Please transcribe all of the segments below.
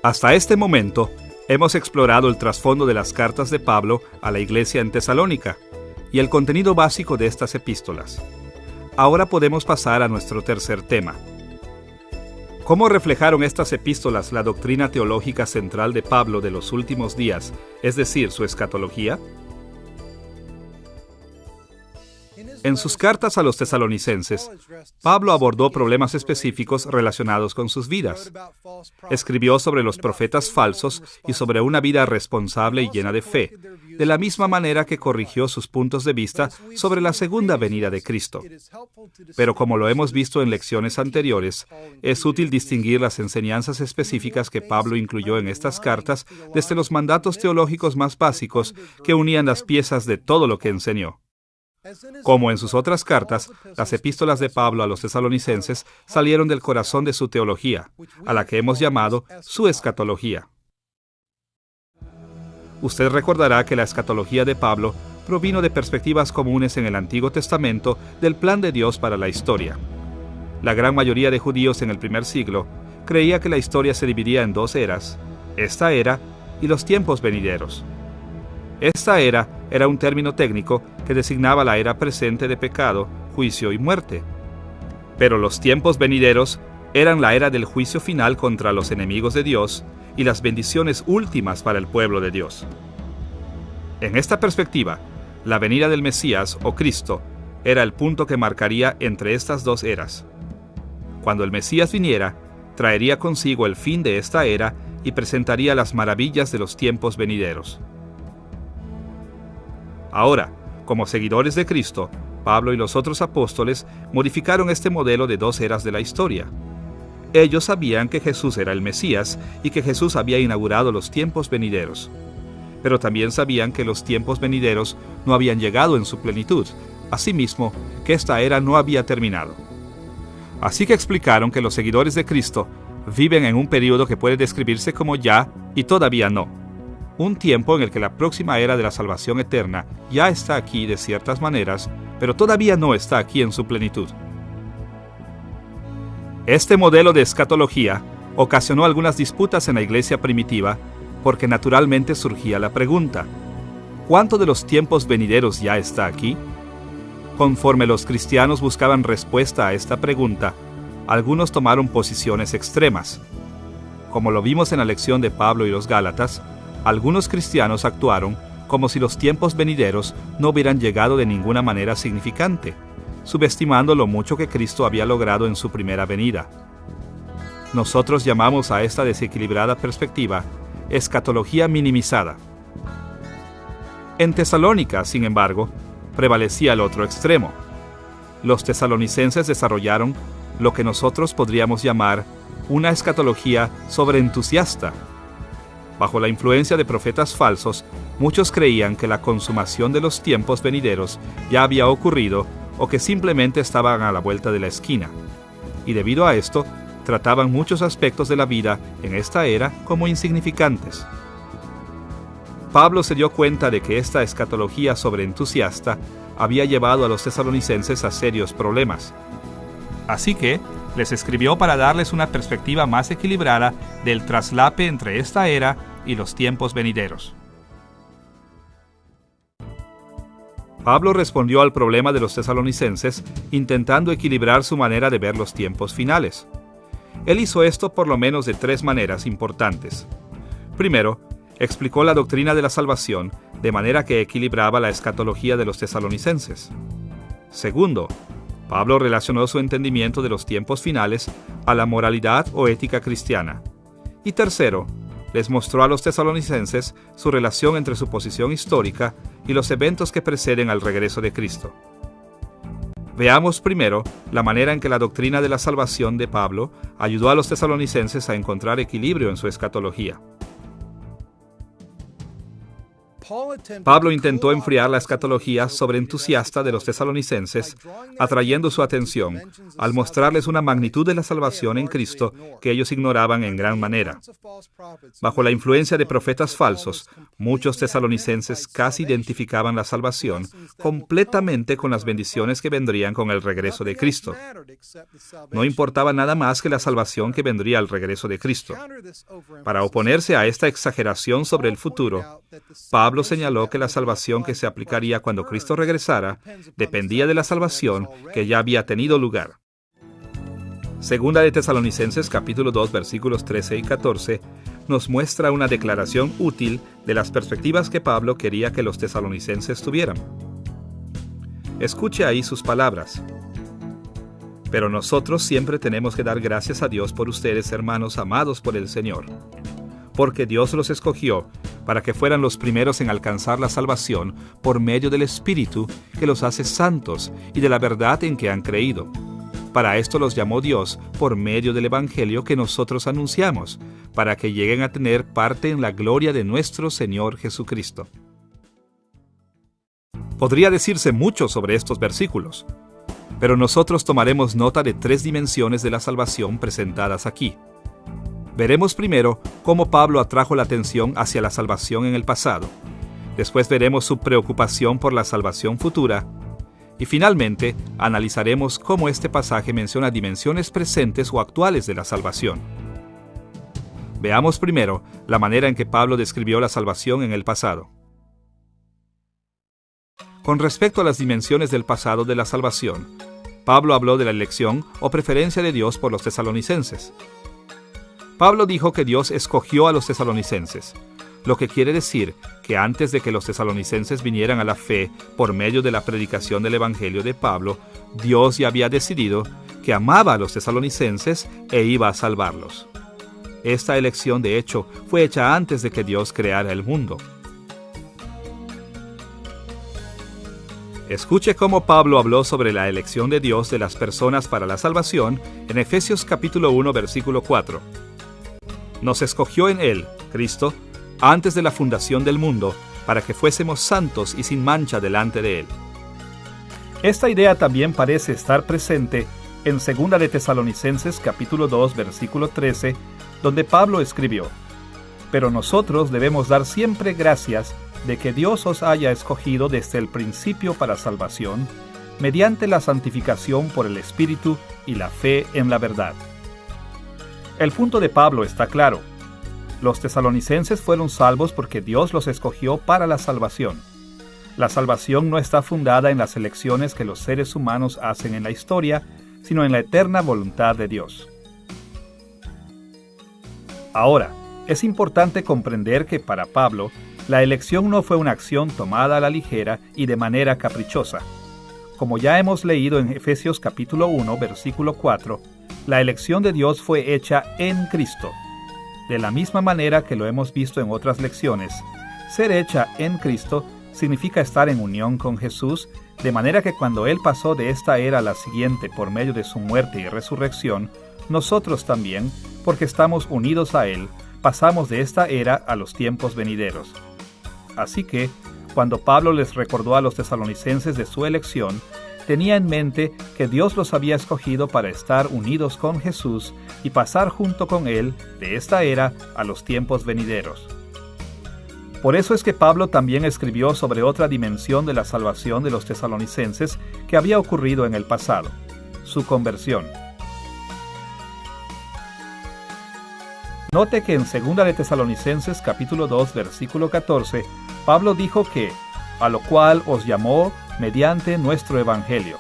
Hasta este momento, hemos explorado el trasfondo de las cartas de Pablo a la iglesia en Tesalónica y el contenido básico de estas epístolas. Ahora podemos pasar a nuestro tercer tema. ¿Cómo reflejaron estas epístolas la doctrina teológica central de Pablo de los últimos días, es decir, su escatología? En sus cartas a los tesalonicenses, Pablo abordó problemas específicos relacionados con sus vidas. Escribió sobre los profetas falsos y sobre una vida responsable y llena de fe, de la misma manera que corrigió sus puntos de vista sobre la segunda venida de Cristo. Pero como lo hemos visto en lecciones anteriores, es útil distinguir las enseñanzas específicas que Pablo incluyó en estas cartas desde los mandatos teológicos más básicos que unían las piezas de todo lo que enseñó. Como en sus otras cartas, las epístolas de Pablo a los tesalonicenses salieron del corazón de su teología, a la que hemos llamado su escatología. Usted recordará que la escatología de Pablo provino de perspectivas comunes en el Antiguo Testamento del plan de Dios para la historia. La gran mayoría de judíos en el primer siglo creía que la historia se dividía en dos eras, esta era y los tiempos venideros. Esta era un término técnico que designaba la era presente de pecado, juicio y muerte. Pero los tiempos venideros eran la era del juicio final contra los enemigos de Dios y las bendiciones últimas para el pueblo de Dios. En esta perspectiva, la venida del Mesías o Cristo era el punto que marcaría entre estas dos eras. Cuando el Mesías viniera, traería consigo el fin de esta era y presentaría las maravillas de los tiempos venideros. Ahora, como seguidores de Cristo, Pablo y los otros apóstoles modificaron este modelo de dos eras de la historia. Ellos sabían que Jesús era el Mesías y que Jesús había inaugurado los tiempos venideros. Pero también sabían que los tiempos venideros no habían llegado en su plenitud, asimismo que esta era no había terminado. Así que explicaron que los seguidores de Cristo viven en un período que puede describirse como ya y todavía no. Un tiempo en el que la próxima era de la salvación eterna ya está aquí de ciertas maneras, pero todavía no está aquí en su plenitud. Este modelo de escatología ocasionó algunas disputas en la iglesia primitiva porque naturalmente surgía la pregunta: ¿cuánto de los tiempos venideros ya está aquí? Conforme los cristianos buscaban respuesta a esta pregunta, algunos tomaron posiciones extremas. Como lo vimos en la lección de Pablo y los Gálatas, algunos cristianos actuaron como si los tiempos venideros no hubieran llegado de ninguna manera significante, subestimando lo mucho que Cristo había logrado en su primera venida. Nosotros llamamos a esta desequilibrada perspectiva escatología minimizada. En Tesalónica, sin embargo, prevalecía el otro extremo. Los tesalonicenses desarrollaron lo que nosotros podríamos llamar una escatología sobreentusiasta. Bajo la influencia de profetas falsos, muchos creían que la consumación de los tiempos venideros ya había ocurrido o que simplemente estaban a la vuelta de la esquina. Y debido a esto, trataban muchos aspectos de la vida en esta era como insignificantes. Pablo se dio cuenta de que esta escatología sobreentusiasta había llevado a los tesalonicenses a serios problemas. Así que les escribió para darles una perspectiva más equilibrada del traslape entre esta era y los tiempos venideros. Pablo respondió al problema de los tesalonicenses intentando equilibrar su manera de ver los tiempos finales. Él hizo esto por lo menos de tres maneras importantes. Primero, explicó la doctrina de la salvación de manera que equilibraba la escatología de los tesalonicenses. Segundo, Pablo relacionó su entendimiento de los tiempos finales a la moralidad o ética cristiana. Y tercero, les mostró a los tesalonicenses su relación entre su posición histórica y los eventos que preceden al regreso de Cristo. Veamos primero la manera en que la doctrina de la salvación de Pablo ayudó a los tesalonicenses a encontrar equilibrio en su escatología. Pablo intentó enfriar la escatología sobreentusiasta de los tesalonicenses, atrayendo su atención al mostrarles una magnitud de la salvación en Cristo que ellos ignoraban en gran manera. Bajo la influencia de profetas falsos, muchos tesalonicenses casi identificaban la salvación completamente con las bendiciones que vendrían con el regreso de Cristo. No importaba nada más que la salvación que vendría al regreso de Cristo. Para oponerse a esta exageración sobre el futuro, Pablo señaló que la salvación que se aplicaría cuando Cristo regresara dependía de la salvación que ya había tenido lugar. Segunda de Tesalonicenses capítulo 2 versículos 13 y 14 nos muestra una declaración útil de las perspectivas que Pablo quería que los tesalonicenses tuvieran. Escuche ahí sus palabras. Pero nosotros siempre tenemos que dar gracias a Dios por ustedes, hermanos amados por el Señor, porque Dios los escogió para que fueran los primeros en alcanzar la salvación por medio del Espíritu que los hace santos y de la verdad en que han creído. Para esto los llamó Dios por medio del Evangelio que nosotros anunciamos, para que lleguen a tener parte en la gloria de nuestro Señor Jesucristo. Podría decirse mucho sobre estos versículos, pero nosotros tomaremos nota de 3 dimensiones de la salvación presentadas aquí. Veremos primero cómo Pablo atrajo la atención hacia la salvación en el pasado. Después veremos su preocupación por la salvación futura. Y finalmente, analizaremos cómo este pasaje menciona dimensiones presentes o actuales de la salvación. Veamos primero la manera en que Pablo describió la salvación en el pasado. Con respecto a las dimensiones del pasado de la salvación, Pablo habló de la elección o preferencia de Dios por los tesalonicenses. Pablo dijo que Dios escogió a los tesalonicenses, lo que quiere decir que antes de que los tesalonicenses vinieran a la fe por medio de la predicación del Evangelio de Pablo, Dios ya había decidido que amaba a los tesalonicenses e iba a salvarlos. Esta elección, de hecho, fue hecha antes de que Dios creara el mundo. Escuche cómo Pablo habló sobre la elección de Dios de las personas para la salvación en Efesios capítulo 1, versículo 4. Nos escogió en Él, Cristo, antes de la fundación del mundo, para que fuésemos santos y sin mancha delante de Él. Esta idea también parece estar presente en 2 de Tesalonicenses capítulo 2, versículo 13, donde Pablo escribió: Pero nosotros debemos dar siempre gracias de que Dios os haya escogido desde el principio para salvación, mediante la santificación por el Espíritu y la fe en la verdad. El punto de Pablo está claro. Los tesalonicenses fueron salvos porque Dios los escogió para la salvación. La salvación no está fundada en las elecciones que los seres humanos hacen en la historia, sino en la eterna voluntad de Dios. Ahora, es importante comprender que para Pablo, la elección no fue una acción tomada a la ligera y de manera caprichosa. Como ya hemos leído en Efesios capítulo 1, versículo 4, la elección de Dios fue hecha en Cristo. De la misma manera que lo hemos visto en otras lecciones, ser hecha en Cristo significa estar en unión con Jesús, de manera que cuando Él pasó de esta era a la siguiente por medio de su muerte y resurrección, nosotros también, porque estamos unidos a Él, pasamos de esta era a los tiempos venideros. Así que, cuando Pablo les recordó a los tesalonicenses de su elección, tenía en mente que Dios los había escogido para estar unidos con Jesús y pasar junto con Él de esta era a los tiempos venideros. Por eso es que Pablo también escribió sobre otra dimensión de la salvación de los tesalonicenses que había ocurrido en el pasado, su conversión. Note que en 2 de Tesalonicenses capítulo 2 versículo 14, Pablo dijo que, a lo cual os llamó mediante nuestro Evangelio.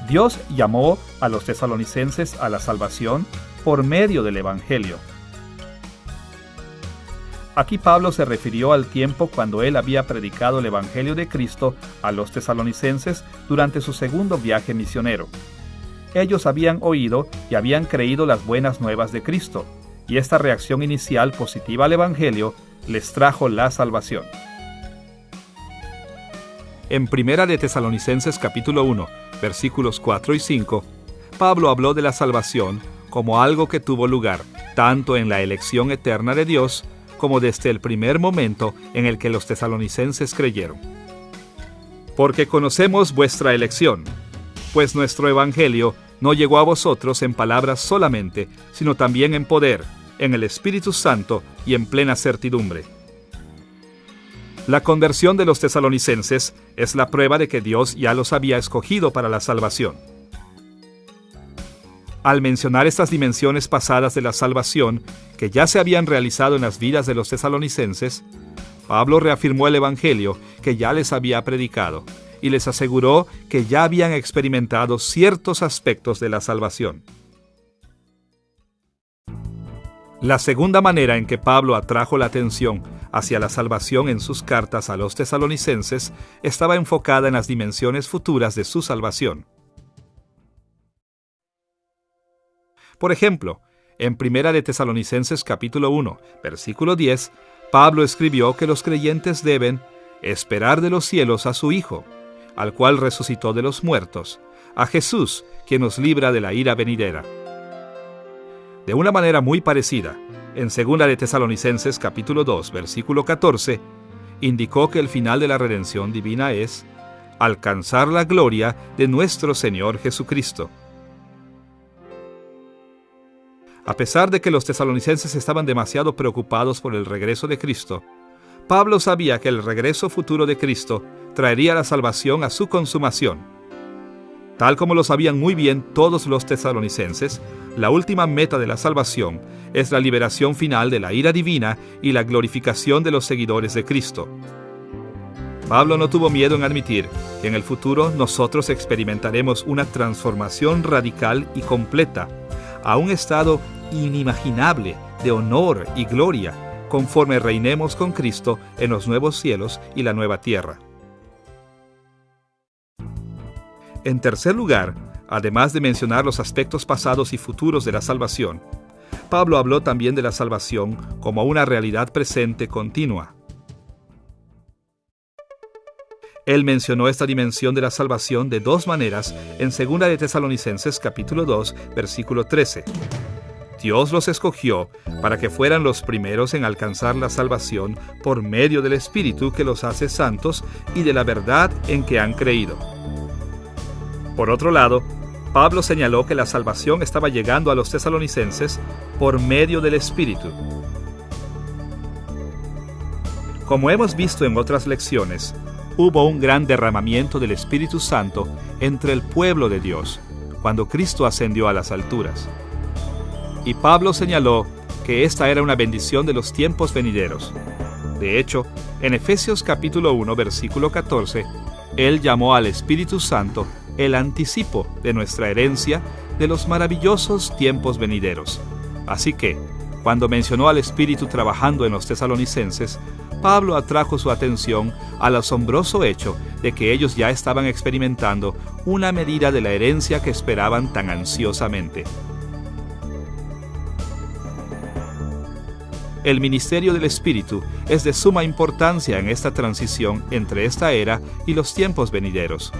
Dios llamó a los tesalonicenses a la salvación por medio del Evangelio. Aquí Pablo se refirió al tiempo cuando él había predicado el Evangelio de Cristo a los tesalonicenses durante su segundo viaje misionero. Ellos habían oído y habían creído las buenas nuevas de Cristo, y esta reacción inicial positiva al Evangelio les trajo la salvación. En 1 de Tesalonicenses capítulo 1, versículos 4 y 5, Pablo habló de la salvación como algo que tuvo lugar tanto en la elección eterna de Dios como desde el primer momento en el que los tesalonicenses creyeron. Porque conocemos vuestra elección, pues nuestro evangelio no llegó a vosotros en palabras solamente, sino también en poder, en el Espíritu Santo y en plena certidumbre. La conversión de los tesalonicenses es la prueba de que Dios ya los había escogido para la salvación. Al mencionar estas dimensiones pasadas de la salvación que ya se habían realizado en las vidas de los tesalonicenses, Pablo reafirmó el evangelio que ya les había predicado y les aseguró que ya habían experimentado ciertos aspectos de la salvación. La segunda manera en que Pablo atrajo la atención hacia la salvación en sus cartas a los tesalonicenses estaba enfocada en las dimensiones futuras de su salvación. Por ejemplo, en 1 de Tesalonicenses capítulo 1, versículo 10, Pablo escribió que los creyentes deben esperar de los cielos a su Hijo, al cual resucitó de los muertos, a Jesús, quien nos libra de la ira venidera. De una manera muy parecida, en 2 de Tesalonicenses capítulo 2, versículo 14, indicó que el final de la redención divina es alcanzar la gloria de nuestro Señor Jesucristo. A pesar de que los tesalonicenses estaban demasiado preocupados por el regreso de Cristo, Pablo sabía que el regreso futuro de Cristo traería la salvación a su consumación. Tal como lo sabían muy bien todos los tesalonicenses, la última meta de la salvación es la liberación final de la ira divina y la glorificación de los seguidores de Cristo. Pablo no tuvo miedo en admitir que en el futuro nosotros experimentaremos una transformación radical y completa a un estado inimaginable de honor y gloria conforme reinemos con Cristo en los nuevos cielos y la nueva tierra. En tercer lugar, además de mencionar los aspectos pasados y futuros de la salvación, Pablo habló también de la salvación como una realidad presente continua. Él mencionó esta dimensión de la salvación de dos maneras en 2 de Tesalonicenses capítulo 2, versículo 13. Dios los escogió para que fueran los primeros en alcanzar la salvación por medio del Espíritu que los hace santos y de la verdad en que han creído. Por otro lado, Pablo señaló que la salvación estaba llegando a los tesalonicenses por medio del Espíritu. Como hemos visto en otras lecciones, hubo un gran derramamiento del Espíritu Santo entre el pueblo de Dios, cuando Cristo ascendió a las alturas. Y Pablo señaló que esta era una bendición de los tiempos venideros. De hecho, en Efesios capítulo 1, versículo 14, él llamó al Espíritu Santo el anticipo de nuestra herencia de los maravillosos tiempos venideros. Así que, cuando mencionó al Espíritu trabajando en los tesalonicenses, Pablo atrajo su atención al asombroso hecho de que ellos ya estaban experimentando una medida de la herencia que esperaban tan ansiosamente. El ministerio del Espíritu es de suma importancia en esta transición entre esta era y los tiempos venideros.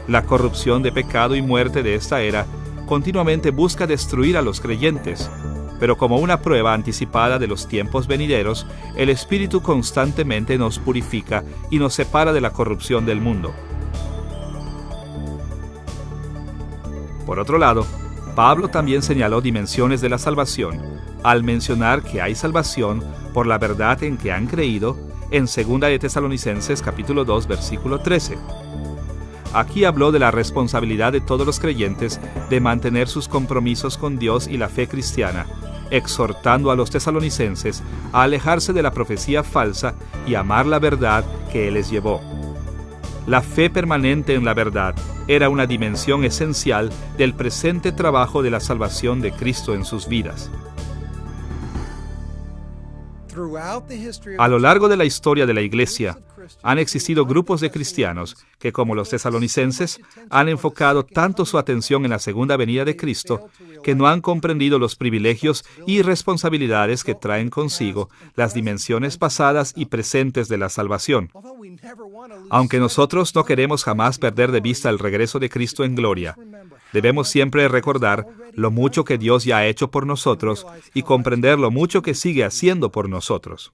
La corrupción de pecado y muerte de esta era continuamente busca destruir a los creyentes, pero como una prueba anticipada de los tiempos venideros, el Espíritu constantemente nos purifica y nos separa de la corrupción del mundo. Por otro lado, Pablo también señaló dimensiones de la salvación, al mencionar que hay salvación por la verdad en que han creído en 2 de Tesalonicenses capítulo 2, versículo 13. Aquí habló de la responsabilidad de todos los creyentes de mantener sus compromisos con Dios y la fe cristiana, exhortando a los tesalonicenses a alejarse de la profecía falsa y amar la verdad que Él les llevó. La fe permanente en la verdad era una dimensión esencial del presente trabajo de la salvación de Cristo en sus vidas. A lo largo de la historia de la Iglesia, han existido grupos de cristianos que, como los tesalonicenses, han enfocado tanto su atención en la segunda venida de Cristo que no han comprendido los privilegios y responsabilidades que traen consigo las dimensiones pasadas y presentes de la salvación. Aunque nosotros no queremos jamás perder de vista el regreso de Cristo en gloria, debemos siempre recordar lo mucho que Dios ya ha hecho por nosotros y comprender lo mucho que sigue haciendo por nosotros.